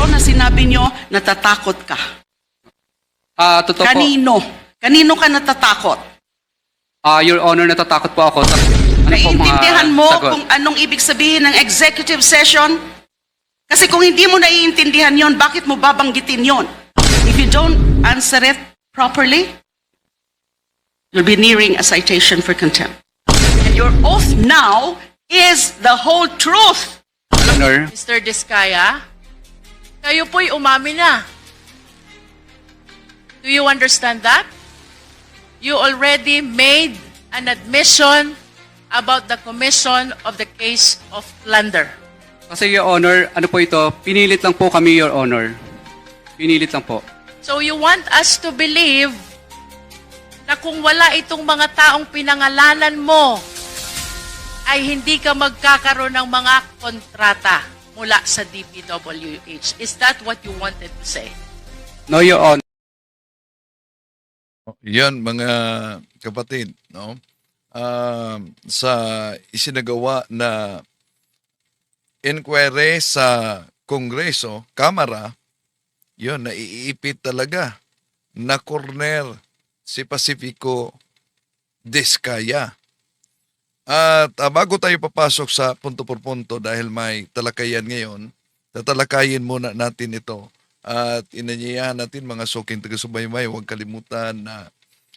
na sinabi nyo, natatakot ka. Totoo po. Kanino? Kanino ka natatakot? Your Honor, natatakot po ako sa Naiintindihan mo sagot. kung anong ibig sabihin ng executive session? Kasi kung hindi mo naiintindihan yon, bakit mo babanggitin yon? If you don't answer it properly, you'll be nearing a citation for contempt. And your oath now is the whole truth. Honor. Mr. Diskaya, kayo po'y umami na. Do you understand that? You already made an admission about the commission of the case of plunder. Kasi Your Honor, ano po ito, pinilit lang po kami, Your Honor. Pinilit lang po. So you want us to believe na kung wala itong mga taong pinangalanan mo, ay hindi ka magkakaroon ng mga kontrata mula sa DPWH. Is that what you wanted to say? No, Your Honor. Yan mga kapatid, no? Sa isinagawa na inquiry sa Kongreso, Kamara, yun, naiipit talaga na corner si Pacifico Diskaya. At bago tayo papasok sa punto por punto dahil may talakayan ngayon, tatalakayin muna natin ito. At inanyayahan natin mga suking taga-subaybay, huwag kalimutan na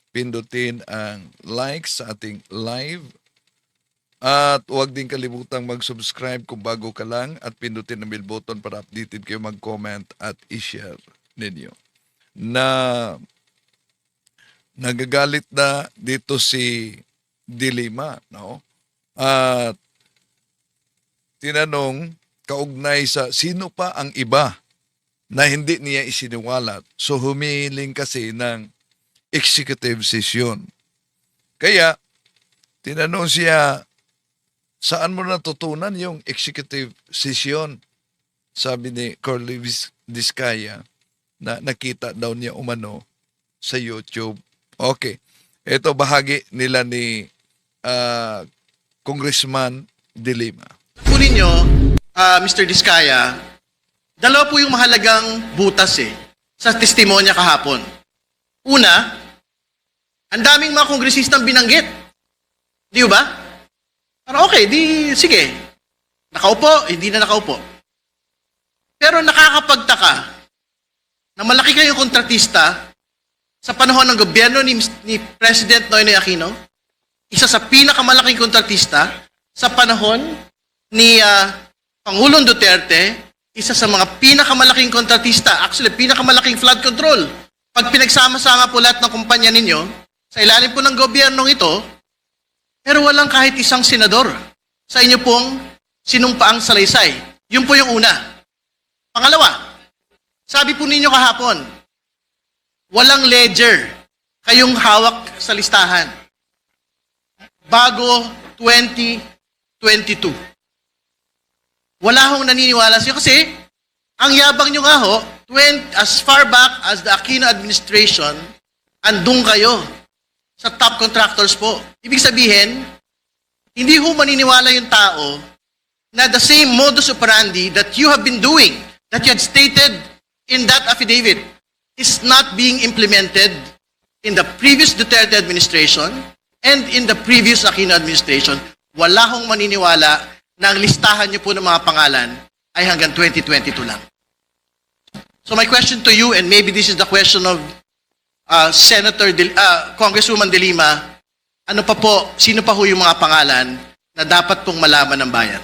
pindutin ang like sa ating live. At huwag din kalimutang mag-subscribe kung bago ka lang at pindutin ang bell button para updated kayo mag-comment at i-share ninyo. Na nagagalit na dito si Dilima, no? At tinanong kaugnay sa sino pa ang iba na hindi niya isiniwalat. So humihiling kasi ng executive session. Kaya tinanong siya, saan mo natutunan yung executive session? Sabi ni Corley Diskaya na nakita daw niya umano sa YouTube. Okay. Ito bahagi nila ni Congressman De Lima. Po ninyo, Mr. Diskaya, dalawa po yung mahalagang butas sa testimonya kahapon. Una, ang daming mga kongresistang binanggit. Di ba? Pero okay, sige. Nakaupo, hindi na nakaupo. Pero nakakapagtaka na malaki kayong kontratista sa panahon ng gobyerno ni President Noynoy Aquino, isa sa pinakamalaking kontratista sa panahon ni Pangulong Duterte, isa sa mga pinakamalaking kontratista, actually pinakamalaking flood control. Pag pinagsama-sama po lahat ng kumpanya ninyo, sa ilalim po ng gobyernong ito, pero walang kahit isang senador sa inyo pong sinumpaang salaysay. Yun po yung una. Pangalawa, sabi po ninyo kahapon, walang ledger kayong hawak sa listahan bago 2022. Wala hong naniniwala siya kasi ang yabang nyo nga ho, as far back as the Aquino administration, andun kayo sa top contractors po. Ibig sabihin, hindi ho maniniwala yung tao na the same modus operandi that you have been doing, that you had stated in that affidavit, is not being implemented in the previous Duterte administration and in the previous Aquino administration. Wala hong maniniwala na ang listahan niyo po ng mga pangalan ay hanggang 2022 lang. So my question to you, and maybe this is the question of Congresswoman De Lima, ano pa po, sino pa ho yung mga pangalan na dapat pong malaman ng bayan?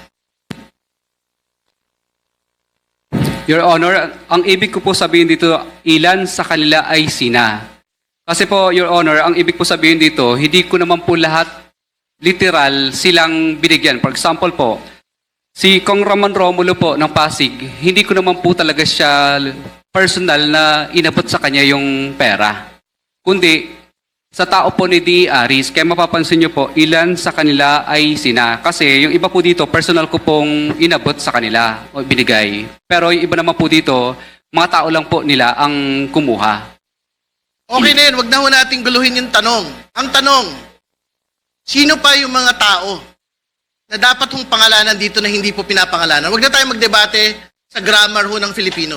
Your Honor, ang ibig ko po sabihin dito, ilan sa kanila ay sina. Kasi po, Your Honor, ang ibig po sabihin dito, hindi ko naman po lahat literal silang binigyan. For example po, si Kong Ramon Romulo po ng Pasig, hindi ko naman po talaga siya personal na inabot sa kanya yung pera. Kundi, sa tao po ni D. Aris, kaya mapapansin nyo po, ilan sa kanila ay sina. Kasi yung iba po dito, personal ko pong inabot sa kanila o binigay. Pero yung iba naman po dito, mga tao lang po nila ang kumuha. Okay na yun, wag na ho nating guluhin yung tanong. Ang tanong, sino pa yung mga tao na dapat hong pangalanan dito na hindi po pinapangalanan? Wag na tayo magdebate sa grammar ho ng Filipino.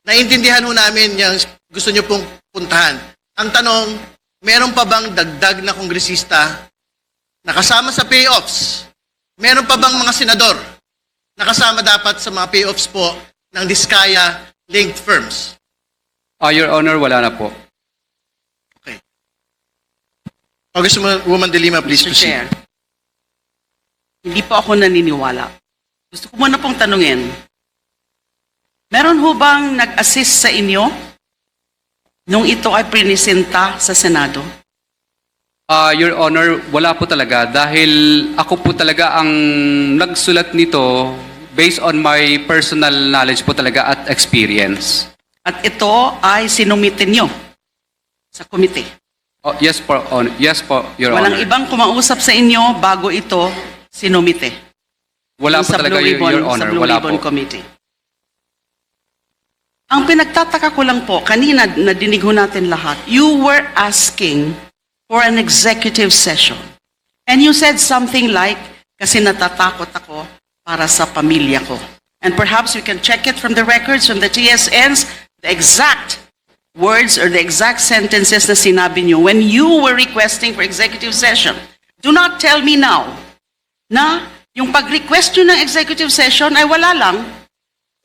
Naintindihan ho namin yung gusto nyo pong puntahan. Ang tanong, meron pa bang dagdag na kongresista na kasama sa payoffs? Meron pa bang mga senador na kasama dapat sa mga payoffs po ng Diskaya-linked firms? Your Honor, wala na po. Okay. Congresswoman De Lima, please Mr. proceed. Chair, hindi po ako naniniwala. Gusto ko muna pong tanungin, meron ho bang nag-assist sa inyo nung ito ay prinisenta sa Senado? Your Honor, wala po talaga dahil ako po talaga ang nagsulat nito based on my personal knowledge po talaga at experience. At ito ay sinumitin nyo sa komite. Yes po, Your Walang Honor. ibang kumausap sa inyo bago ito sinumite. Wala Yung po talaga, Your Honor. Sa Blue Wala Ribbon po. Committee. Ang pinagtataka ko lang po, kanina nadinig ho natin lahat, you were asking for an executive session. And you said something like, kasi natatakot ako para sa pamilya ko. And perhaps we can check it from the records, from the TSNs, the exact words or the exact sentences na sinabi nyo when you were requesting for executive session. Do not tell me now na yung pag-request nyo ng executive session ay wala lang.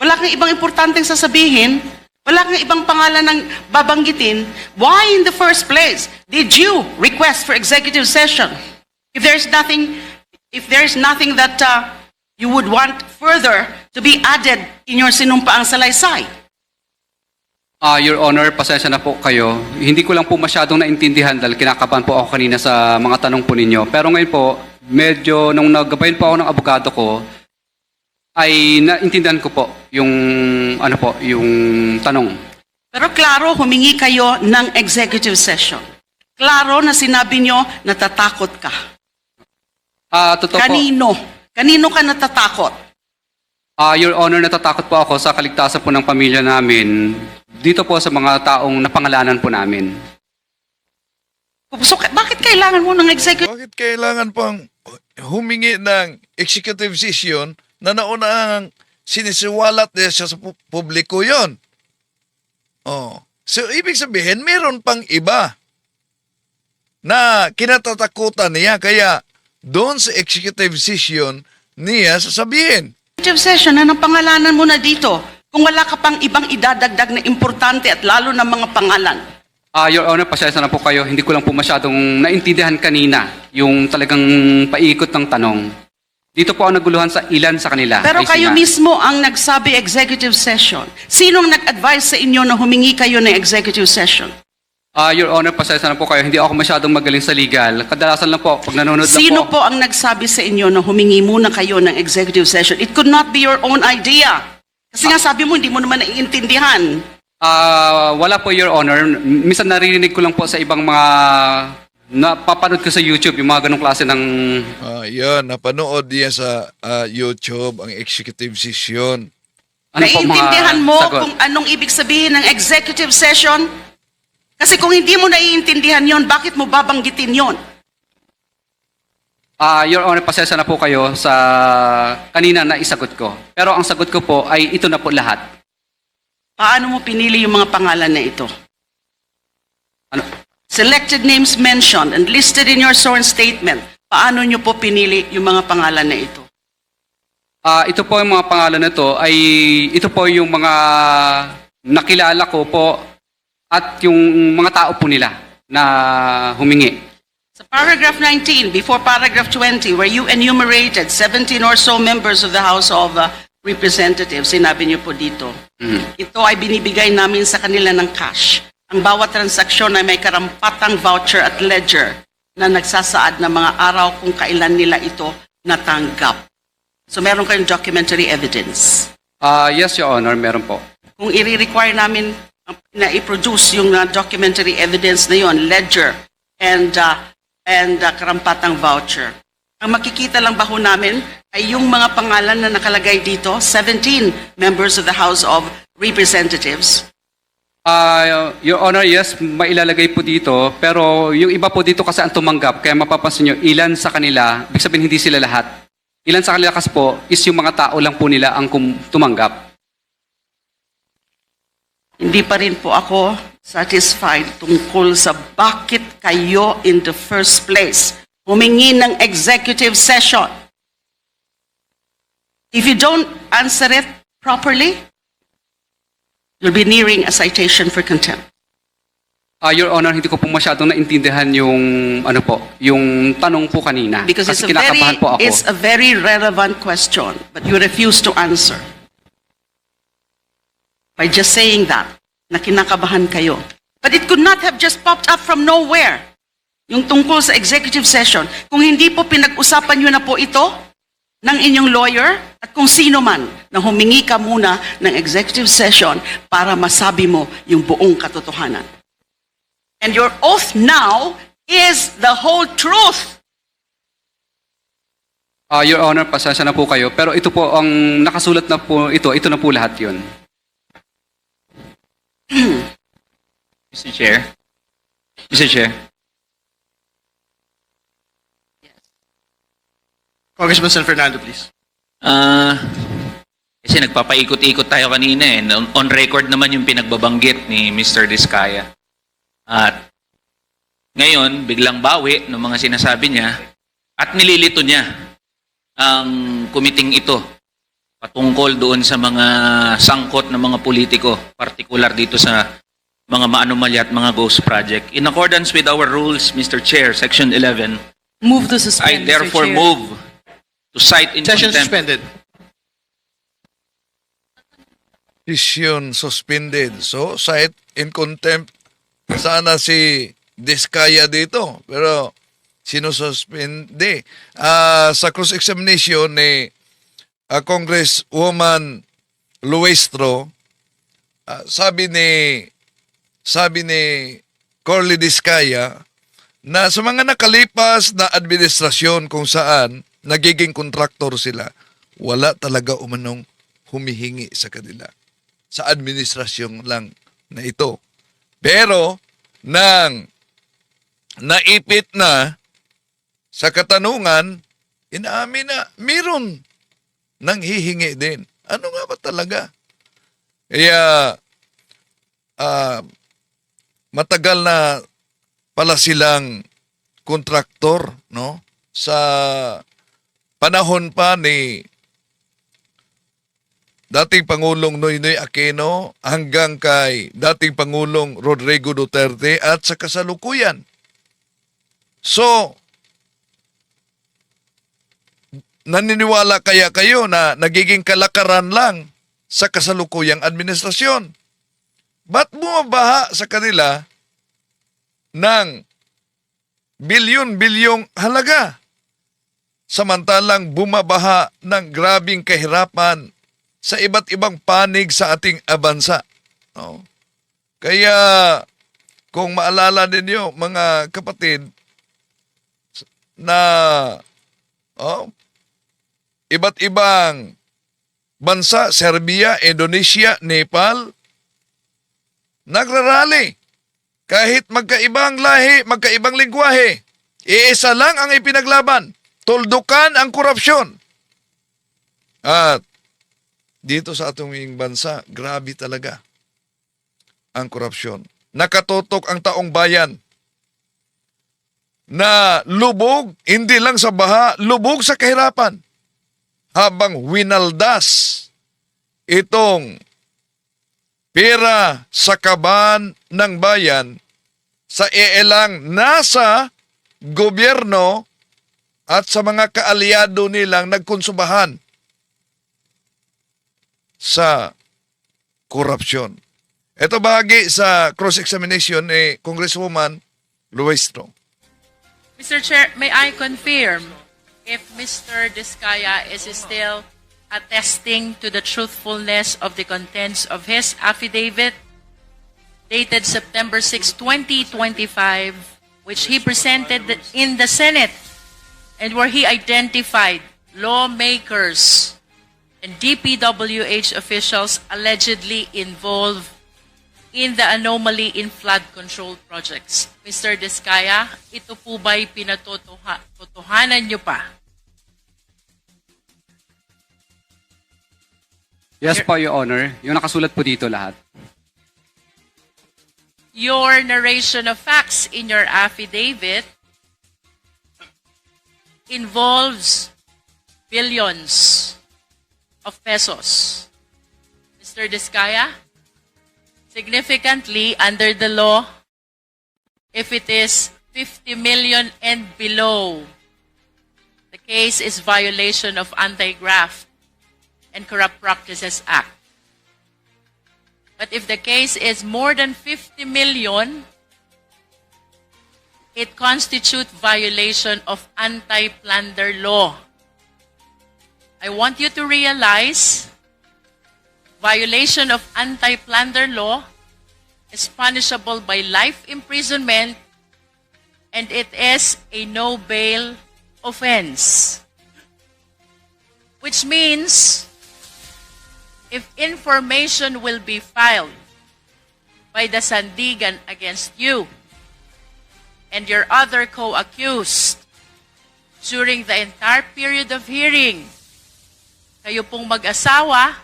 Wala kang ibang importanteng sasabihin. Wala kang ibang pangalan ng babanggitin. Why in the first place did you request for executive session? If there's nothing that you would want further to be added in your sinumpaang salaysay. Your Honor, pasensya na po kayo. Hindi ko lang po masyadong naintindihan dahil kinakabahan po ako kanina sa mga tanong po ninyo. Pero ngayon po, medyo nung naggabayan po ako ng abogado ko, ay naintindihan ko po yung yung tanong. Pero klaro, humingi kayo ng executive session. Klaro na sinabi nyo, natatakot ka. Totoo po. Kanino? Kanino ka natatakot? Your Honor, natatakot po ako sa kaligtasan po ng pamilya namin dito po sa mga taong napangalanan po namin. So, bakit kailangan mo ng executive? Bakit kailangan pang humingi ng executive session na naunang sinisiwalat niya siya sa publiko yon? Oh. So, ibig sabihin, meron pang iba na kinatatakutan niya. Kaya, doon sa executive session niya sasabihin. Executive session na ng pangalanan mo na dito. Kung wala ka pang ibang idadagdag na importante at lalo na mga pangalan. Your Honor, pasensya na po kayo. Hindi ko lang po masyadong naintindihan kanina yung talagang paikot ng tanong. Dito po ang naguluhan sa ilan sa kanila. Pero ay kayo sina. mismo ang nagsabi executive session. Sinong nag-advise sa inyo na humingi kayo ng executive session? Your Honor, pasensya na po kayo. Hindi ako masyadong magaling sa legal. Kadalasan lang po, pag nanonood lang Sino po. po ang nagsabi sa inyo na humingi muna kayo ng executive session? It could not be your own idea. Kasi nga sabi mo, hindi mo naman naiintindihan. Wala po, Your Honor. Minsan naririnig ko lang po sa ibang mga napapanood ko sa YouTube, yung mga ganong klase ng... Yan, napanood niya sa YouTube ang executive session. Naiintindihan mo sagot? kung anong ibig sabihin ng executive session? Kasi kung hindi mo naiintindihan yon, bakit mo babanggitin yon? Your Honor, pasensya na po kayo sa kanina na isagot ko. Pero ang sagot ko po ay ito na po lahat. Paano mo pinili yung mga pangalan na ito? Ano? Selected names mentioned and listed in your sworn statement. Paano nyo po pinili yung mga pangalan na ito? Ito po yung mga pangalan na ito ay ito po yung mga nakilala ko po at yung mga tao po nila na humingi. Sa paragraph 19, before paragraph 20, where you enumerated 17 or so members of the House of Representatives, sinabi niyo po dito, ito ay binibigay namin sa kanila ng cash. Ang bawat transaksyon ay may karampatang voucher at ledger na nagsasaad ng mga araw kung kailan nila ito natanggap. So meron kayong documentary evidence. Yes, Your Honor, meron po. Kung i-require namin na i-produce yung documentary evidence na yon, ledger and karampatang voucher. Ang makikita lang ba ho namin ay yung mga pangalan na nakalagay dito, 17 members of the House of Representatives. Your Honor, yes, mailalagay po dito. Pero yung iba po dito kasi ang tumanggap. Kaya mapapansin nyo, ilan sa kanila, ibig sabihin hindi sila lahat. Ilan sa kanila kasi po is yung mga tao lang po nila ang tumanggap. hindi pa rin po ako satisfied tungkol sa bakit kayo in the first place humingi ng executive session. If you don't answer it properly, you'll be nearing a citation for contempt. Your Honor, hindi ko po masyadong naintindihan yung yung tanong po kanina. Because Kasi kinakabahan po ako. it's a very relevant question, but you refuse to answer. By just saying that, na kinakabahan kayo. But it could not have just popped up from nowhere. Yung tungkol sa executive session, kung hindi po pinag-usapan nyo na po ito ng inyong lawyer at kung sino man na humingi ka muna ng executive session para masabi mo yung buong katotohanan. And your oath now is the whole truth. Your Honor, pasensya na po kayo. Pero ito po, ang nakasulat na po ito na po lahat yun. Mr. Chair. Mr. Chair. Congressman San Fernando, please. Kasi nagpapaikot-ikot tayo kanina eh. On record naman yung pinagbabanggit ni Mr. Diskaya. At ngayon, biglang bawi ng mga sinasabi niya at nililito niya ang kumiting ito patungkol doon sa mga sangkot ng mga politiko, partikular dito sa mga maanomalya at mga ghost project. In accordance with our rules, Mr. Chair, Section 11, Move to I suspend, therefore Mr. Chair. move to cite in Session contempt. suspended. Session suspended. So, cite in contempt sana si Diskaya dito. Pero, sinususpende. Sa cross-examination ni Congresswoman Luestro, sabi ni Corley Diskaya na sa mga nakalipas na administrasyon kung saan nagiging kontraktor sila, wala talaga umanong humihingi sa kanila. Sa administrasyon lang na ito. Pero, nang naipit na sa katanungan, inaamin na meron nang hihingi din. Ano nga ba talaga? Kaya, matagal na pala silang kontraktor, no? Sa panahon pa ni dating Pangulong Noynoy Aquino hanggang kay dating Pangulong Rodrigo Duterte at sa kasalukuyan. So, naniniwala kaya kayo na nagiging kalakaran lang sa kasalukuyang administrasyon? Ba't bumabaha sa kanila ng bilyon-bilyong halaga? Samantalang bumabaha ng grabing kahirapan sa iba't ibang panig sa ating bansa. No? Kaya, kung maalala ninyo, mga kapatid, na iba't ibang bansa, Serbia, Indonesia, Nepal, nagrarally. Kahit magkaibang lahi, magkaibang lingwahe, iisa lang ang ipinaglaban. Tuldukan ang korupsyon. At dito sa ating bansa, grabe talaga ang korupsyon. Nakatutok ang taong bayan na lubog, hindi lang sa baha, lubog sa kahirapan. Habang winaldas itong pera sa kaban ng bayan sa iilang nasa gobyerno at sa mga kaalyado nilang nagkonsubahan sa korupsyon. Ito bahagi sa cross-examination ni Congresswoman Luestro. Mr. Chair, may I confirm if Mr. Diskaya is still attesting to the truthfulness of the contents of his affidavit dated September 6, 2025, which he presented in the Senate and where he identified lawmakers and DPWH officials allegedly involved in the anomaly in flood control projects. Mr. Diskaya, ito po ba'y pinatotohanan nyo pa? Yes po, Your Honor. Yung nakasulat po dito lahat. your narration of facts in your affidavit involves billions of pesos. Mr. Diskaya, significantly, under the law, if it is 50 million and below, the case is violation of Anti-Graft and Corrupt Practices Act. But if the case is more than 50 million, it constitutes violation of anti-plunder law. I want you to realize violation of anti-plunder law is punishable by life imprisonment and it is a no bail offense. Which means if information will be filed by the Sandigan against you and your other co-accused during the entire period of hearing, kayo pong mag-asawa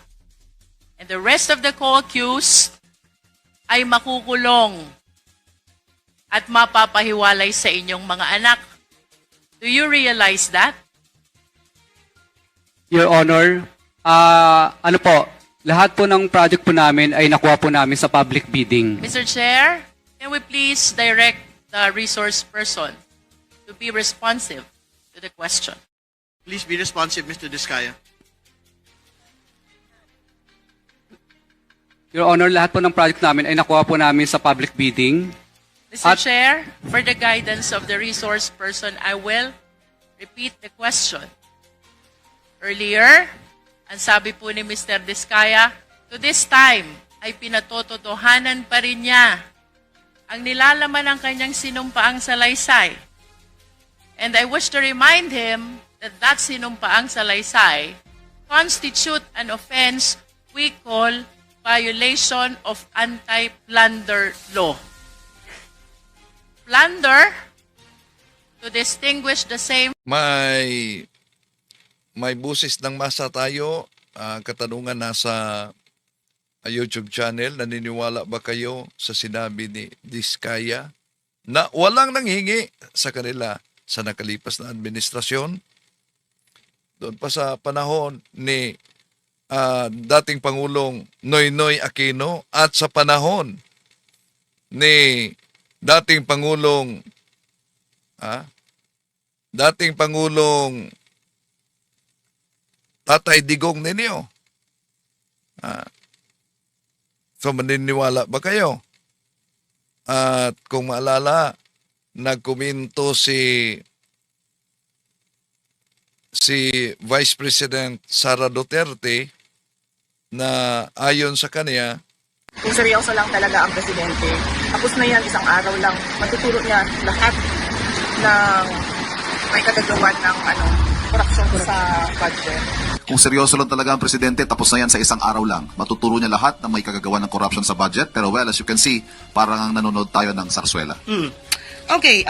and the rest of the co-accused ay makukulong at mapapahiwalay sa inyong mga anak. Do you realize that? Your Honor, lahat po ng project po namin ay nakuha po namin sa public bidding. Mr. Chair, can we please direct the resource person to be responsive to the question? Please be responsive, Mr. Diskaya. Your Honor, lahat po ng project namin ay nakuha po namin sa public bidding. Mr. At- Chair, for the guidance of the resource person, I will repeat the question. Earlier, ang sabi po ni Mr. Diskaya, to this time ay pinatototohanan pa rin niya ang nilalaman ng kanyang sinumpaang salaysay. And I wish to remind him that that sinumpaang salaysay constitute an offense we call violation of anti-plunder law. Plunder, to distinguish the same May busis ng masa tayo. Katanungan nasa YouTube channel. Naniniwala ba kayo sa sinabi ni Diskaya na walang nanghingi sa kanila sa nakalipas na administrasyon? Doon pa sa panahon ni dating Pangulong Noynoy Aquino at sa panahon ni dating Pangulong Tatay Digong ninyo. So maniniwala ba kayo? At kung maalala, nagkomento si Vice President Sara Duterte na ayon sa kanya, Kung seryoso lang talaga ang presidente, tapos na yan, isang araw lang, matuturo niya lahat ng may kagagawan ng korupsyon sa budget. Kung seryoso lang talaga ang presidente, tapos na yan sa isang araw lang. Matuturo niya lahat na may kagagawa ng corruption sa budget. Pero well, as you can see, parang ang nanonood tayo ng sarsuela. Okay,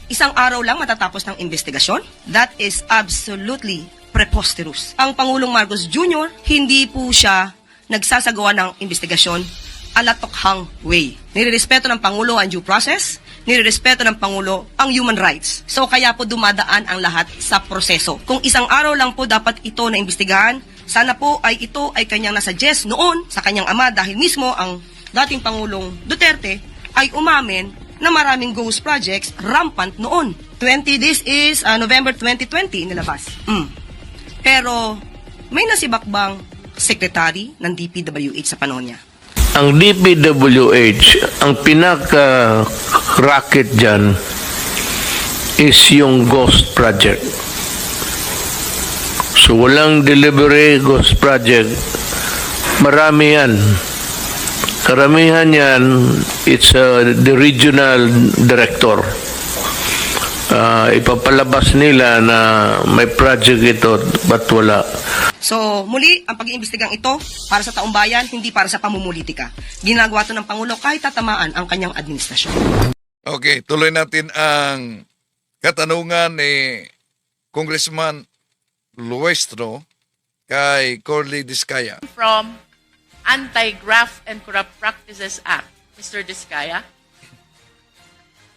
isang araw lang matatapos ng investigasyon. That is absolutely preposterous. Ang Pangulong Marcos Jr., hindi po siya nagsasagawa ng investigasyon alatokhang way. Nirerespeto ng Pangulo ang due process, nirerespeto ng Pangulo ang human rights. So kaya po dumadaan ang lahat sa proseso. Kung isang araw lang po dapat ito na imbestigahan, sana po ay ito ay kanyang nasuggest noon sa kanyang ama dahil mismo ang dating Pangulong Duterte ay umamin na maraming ghost projects rampant noon. This is November 2020 nilabas. Pero may nasibakbang secretary ng DPWH sa panahon niya. Ang DPWH, ang pinaka-racket dyan is yung ghost project. So walang delivery ghost project. Marami yan. Karamihan yan, it's the regional director. Ipapalabas nila na may project ito, but wala. So, muli, ang pag-iimbestigang ito para sa taong bayan, hindi para sa pamumulitika. Ginagawa ito ng Pangulo kahit tatamaan ang kanyang administrasyon. okay, tuloy natin ang katanungan ni Congressman Luestro kay Corley Diskaya. from Anti-Graft and Corrupt Practices Act. Mr. Diskaya,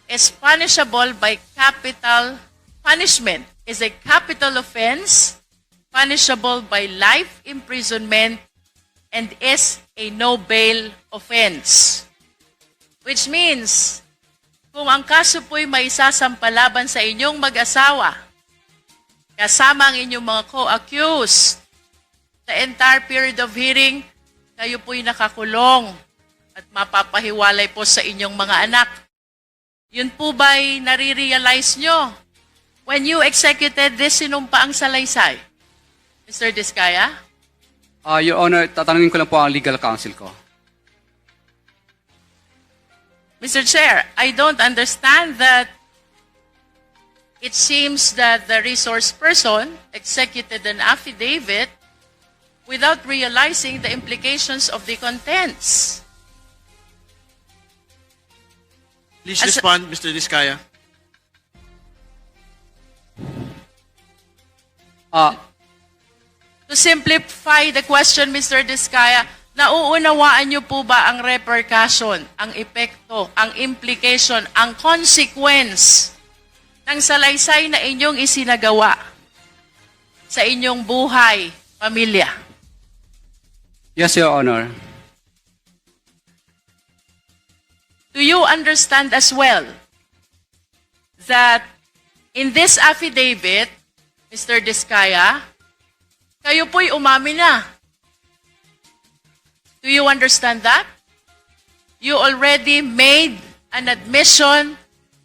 is punishable by capital punishment, is a capital offense, punishable by life imprisonment, and is a no-bail offense. Which means, kung ang kaso po'y may sasampalaban sa inyong mag-asawa, kasama ang inyong mga co-accused, the entire period of hearing, kayo po'y nakakulong at mapapahiwalay po sa inyong mga anak. Yun po ba'y nare-realize nyo when you executed this sinumpaang salaysay? Mr. Diskaya? Your Honor, tatanungin ko lang po ang legal counsel ko. Mr. Chair, I don't understand that it seems that the resource person executed an affidavit without realizing the implications of the contents. Please As- respond, Mr. Diskaya. To simplify the question, Mr. Diskaya, nauunawaan niyo po ba ang repercussion, ang epekto, ang implication, ang consequence ng salaysay na inyong isinagawa sa inyong buhay, pamilya? Yes, Your Honor. Do you understand as well that in this affidavit, Mr. Diskaya, kayo po'y umamin na? Do you understand that? You already made an admission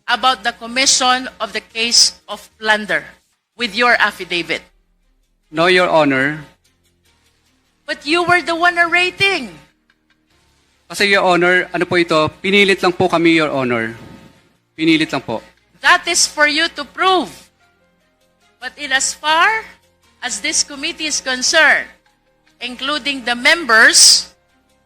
about the commission of the case of plunder with your affidavit. No, Your Honor. But you were the one narrating. Kasi, Your Honor, ano po ito? Pinilit lang po kami, Your Honor. Pinilit lang po. That is for you to prove. But in as far as this committee is concerned, including the members,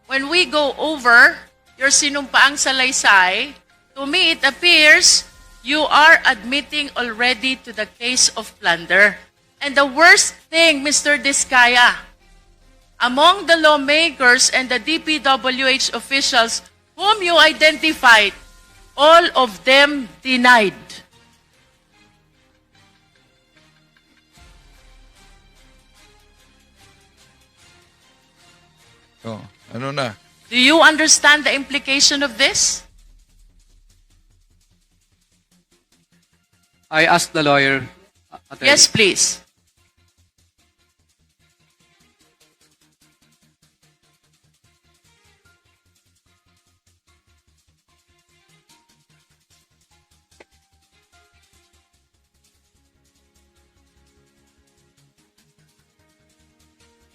when we go over your sinumpaang salaysay, to me it appears you are admitting already to the case of plunder. And the worst thing, Mr. Diskaya, among the lawmakers and the DPWH officials whom you identified, all of them denied. Oh, ano na? Do you understand the implication of this? I asked the lawyer. Attorney. Yes, please.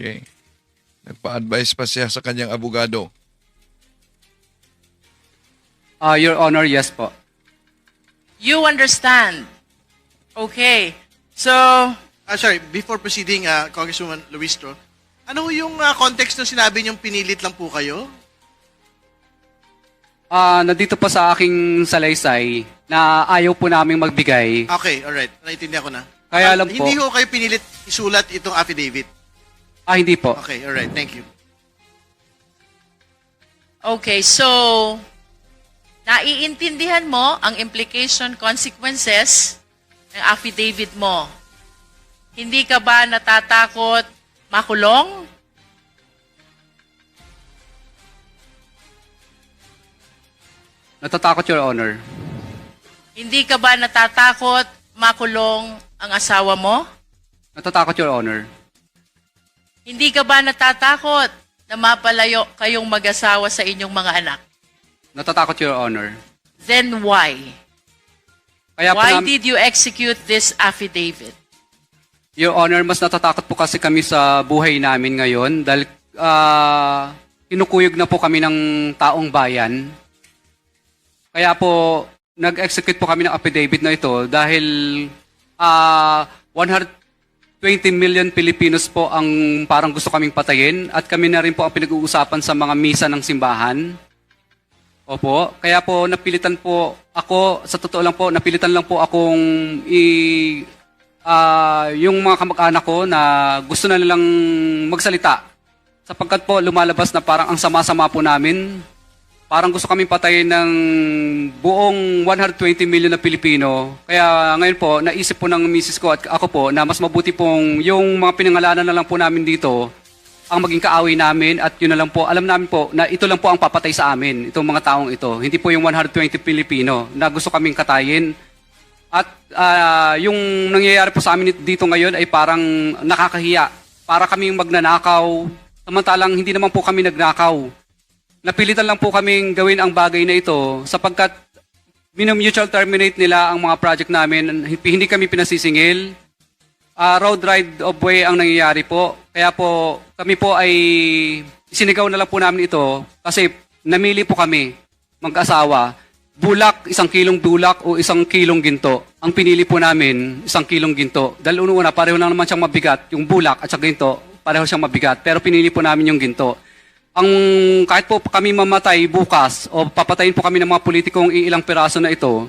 Okay. Nagpa-advise pa siya sa kanyang abogado. Your Honor, yes po. You understand. Okay. So, Sorry, before proceeding, Congresswoman Luistro, ano yung context ng sinabi niyong pinilit lang po kayo? Nandito po sa aking salaysay na ayaw po naming magbigay. Okay, alright. Naintindihan ko na. Kaya lang po. Hindi ko kayo pinilit isulat itong affidavit. Hindi po. Okay, alright. Thank you. okay, so, naiintindihan mo ang implication, consequences ng affidavit mo. Hindi ka ba natatakot makulong? Natatakot, Your Honor. Hindi ka ba natatakot makulong ang asawa mo? Natatakot, Your Honor. Hindi ka ba natatakot na mapalayo kayong mag-asawa sa inyong mga anak? Natatakot, Your Honor. Then why? Kaya po Why nam- did you execute this affidavit? Your Honor, mas natatakot po kasi kami sa buhay namin ngayon dahil kinukuyog na po kami ng taong bayan. Kaya po, nag-execute po kami ng affidavit na ito dahil 120 million Pilipinos po ang parang gusto kaming patayin at kami na rin po ang pinag-uusapan sa mga misa ng simbahan. Opo, kaya po napilitan po ako, sa totoo lang po, napilitan lang po akong yung mga kamag-anak ko na gusto na nilang magsalita sapagkat po lumalabas na parang ang sama-sama po namin parang gusto kaming patayin ng buong 120 million na Pilipino. Kaya ngayon po, naisip po ng misis ko at ako po na mas mabuti pong yung mga pinangalanan na lang po namin dito ang maging kaaway namin at yun na lang po, alam namin po na ito lang po ang papatay sa amin, itong mga taong ito. Hindi po yung 120 Pilipino na gusto kaming katayin. At yung nangyayari po sa amin dito ngayon ay parang nakakahiya. Para kaming magnanakaw, samantalang hindi naman po kami nagnakaw. Napilitan lang po kaming gawin ang bagay na ito sapagkat mutual terminate nila ang mga project namin. Hindi kami pinasisingil. Road ride of way ang nangyayari po. Kaya po kami po ay sinigaw na lang po namin ito kasi namili po kami mag-asawa. Bulak, 1 kilong bulak o 1 kilong ginto. Ang pinili po namin, 1 kilong ginto. Dahil una, pareho lang naman siyang mabigat. Yung bulak at saka ginto, pareho siyang mabigat. Pero pinili po namin yung ginto. Kahit po kami mamatay bukas o papatayin po kami ng mga politikong ilang piraso na ito,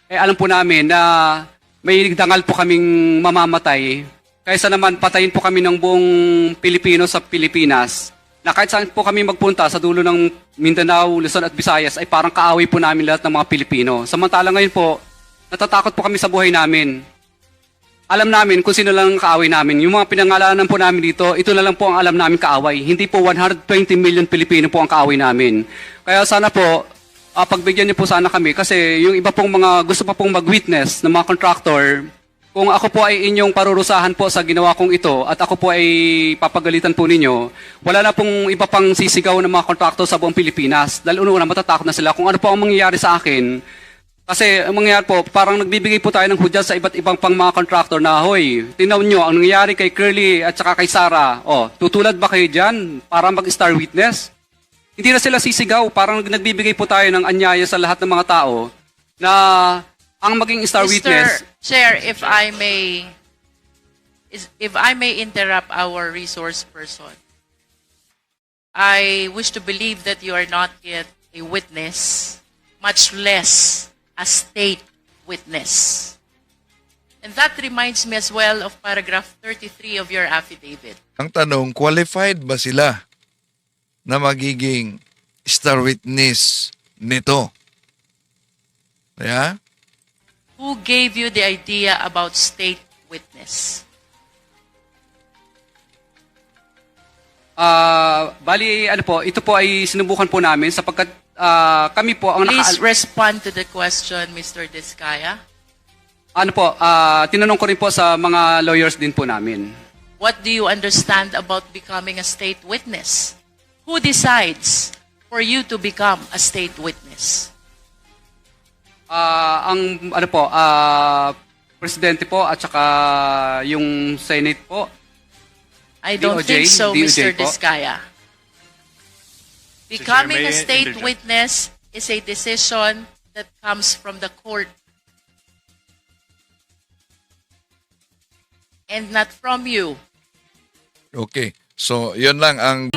alam po namin na may dangal po kaming mamamatay. Kaysa naman patayin po kami ng buong Pilipino sa Pilipinas, na kahit saan po kami magpunta sa dulo ng Mindanao, Luzon at Visayas ay parang kaaway po namin lahat ng mga Pilipino. Samantala ngayon po, natatakot po kami sa buhay namin. Alam namin kung sino lang ang kaaway namin. Yung mga pinangalanan po namin dito, ito na lang po ang alam namin kaaway. Hindi po 120 million Pilipino po ang kaaway namin. Kaya sana po, pagbigyan niyo po sana kami kasi yung iba pong mga gusto pa pong mag-witness ng mga contractor, kung ako po ay inyong parurusahan po sa ginawa kong ito at ako po ay papagalitan po ninyo, wala na pong iba pang sisigaw ng mga contractor sa buong Pilipinas. Dahil una matatakot na sila kung ano po ang mangyayari sa akin. Kasi ang mangyayari po, parang nagbibigay po tayo ng hudyat sa iba't ibang pang mga contractor na, hoy, tingnan nyo, ang nangyayari kay Curly at saka kay Sarah, tutulad ba kayo dyan para mag-star witness? Hindi na sila sisigaw, parang nagbibigay po tayo ng anyaya sa lahat ng mga tao na ang maging star witness. Chair, if I may interrupt our resource person, I wish to believe that you are not yet a witness, much less a state witness. And that reminds me as well of paragraph 33 of your affidavit. Ang tanong, qualified ba sila na magiging star witness nito? Yeah? Who gave you the idea about state witness? Bali, ito po ay sinubukan po namin sapagkat kami po ang Please respond to the question, Mr. Diskaya. Tinanong ko rin po sa mga lawyers din po namin. What do you understand about becoming a state witness? Who decides for you to become a state witness? Presidente po at saka yung Senate po. I don't DOJ, think so, DOJ Mr. po. Diskaya. Becoming a state witness is a decision that comes from the court and not from you. Okay. So, yun lang ang